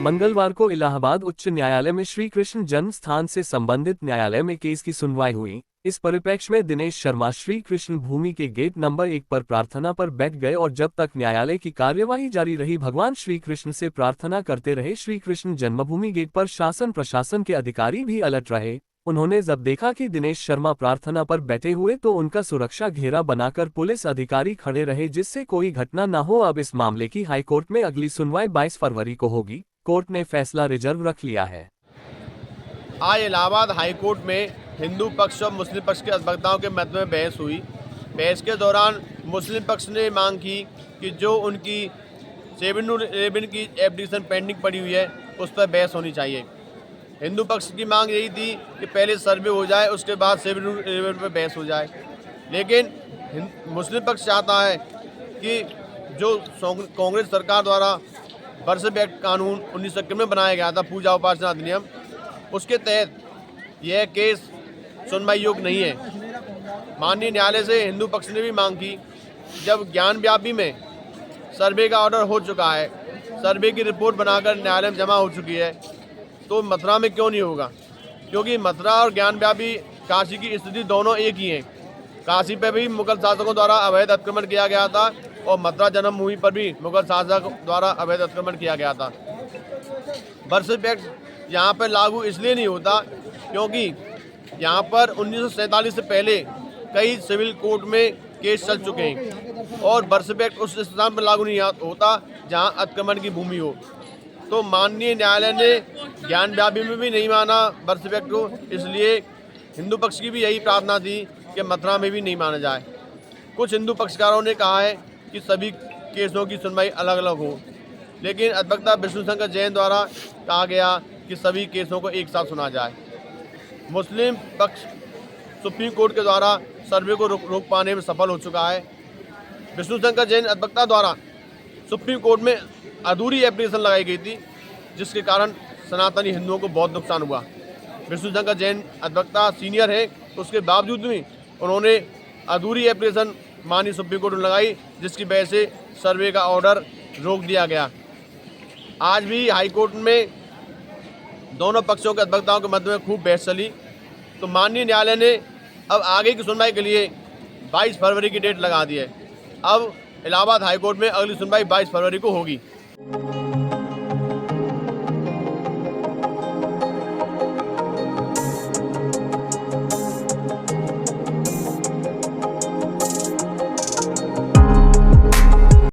मंगलवार को इलाहाबाद उच्च न्यायालय में श्री कृष्ण जन्म स्थान से संबंधित न्यायालय में केस की सुनवाई हुई। इस परिप्रेक्ष्य में दिनेश शर्मा श्री कृष्ण भूमि के गेट नंबर 1 पर प्रार्थना पर बैठ गए और जब तक न्यायालय की कार्यवाही जारी रही भगवान श्री कृष्ण से प्रार्थना करते रहे। श्री कृष्ण जन्मभूमि गेट पर शासन प्रशासन के अधिकारी भी अलर्ट रहे। उन्होंने जब देखा कि दिनेश शर्मा प्रार्थना पर बैठे हुए तो उनका सुरक्षा घेरा बनाकर पुलिस अधिकारी खड़े रहे, जिससे कोई घटना न हो। अब इस मामले की हाईकोर्ट में अगली सुनवाई 22 फरवरी को होगी। कोर्ट ने फैसला रिजर्व रख लिया है। आज इलाहाबाद हाईकोर्ट में हिंदू पक्ष और मुस्लिम पक्ष के अधिवक्ताओं के मध्य में बहस हुई। बहस के दौरान मुस्लिम पक्ष ने मांग की कि जो उनकी 711 की एप्लीकेशन पेंडिंग पड़ी हुई है उस पर बहस होनी चाहिए। हिंदू पक्ष की मांग यही थी कि पहले सर्वे हो जाए, उसके बाद 711 पर बहस हो जाए। लेकिन मुस्लिम पक्ष चाहता है कि जो कांग्रेस सरकार द्वारा वर्षिप एक्ट कानून 1991 में बनाया गया था, पूजा उपासना अधिनियम, उसके तहत यह केस सुनवाई योग्य नहीं है। माननीय न्यायालय से हिंदू पक्ष ने भी मांग की, जब ज्ञान व्यापी में सर्वे का ऑर्डर हो चुका है, सर्वे की रिपोर्ट बनाकर न्यायालय में जमा हो चुकी है, तो मथुरा में क्यों नहीं होगा? क्योंकि मथुरा और ज्ञान व्यापी काशी की स्थिति दोनों एक ही हैं। काशी पर भी मुगल शासकों द्वारा अवैध अतिक्रमण किया गया था और मथुरा जन्मभूमि पर भी मुगल शासक द्वारा अवैध अतिक्रमण किया गया था। वर्षिप एक्ट यहाँ पर लागू इसलिए नहीं होता क्योंकि यहाँ पर 1947 से पहले कई सिविल कोर्ट में केस चल चुके हैं और वर्षिप एक्ट उस स्थान पर लागू नहीं होता जहाँ अतिक्रमण की भूमि हो। तो माननीय न्यायालय ने ज्ञान व्यापी में भी नहीं माना वर्षिप एक्ट को, इसलिए हिंदू पक्ष की भी यही प्रार्थना थी कि मथुरा में भी नहीं माना जाए। कुछ हिंदू पक्षकारों ने कहा है कि सभी केसों की सुनवाई अलग अलग हो, लेकिन अधिवक्ता विष्णुशंकर जैन द्वारा कहा गया कि सभी केसों को एक साथ सुना जाए। मुस्लिम पक्ष सुप्रीम कोर्ट के द्वारा सर्वे को रोक पाने में सफल हो चुका है। विष्णुशंकर जैन अधिवक्ता द्वारा सुप्रीम कोर्ट में अधूरी एप्लीकेशन लगाई गई थी, जिसके कारण सनातनी हिंदुओं को बहुत नुकसान हुआ। विष्णुशंकर जैन अधिवक्ता सीनियर है, उसके बावजूद भी उन्होंने अधूरी एप्लीकेशन माननीय सुप्रीम कोर्ट में लगाई, जिसकी वजह से सर्वे का ऑर्डर रोक दिया गया। आज भी हाईकोर्ट में दोनों पक्षों के अधिवक्ताओं के मध्य में खूब बहस चली, तो माननीय न्यायालय ने अब आगे की सुनवाई के लिए 22 फरवरी की डेट लगा दी है। अब इलाहाबाद हाईकोर्ट में अगली सुनवाई 22 फरवरी को होगी।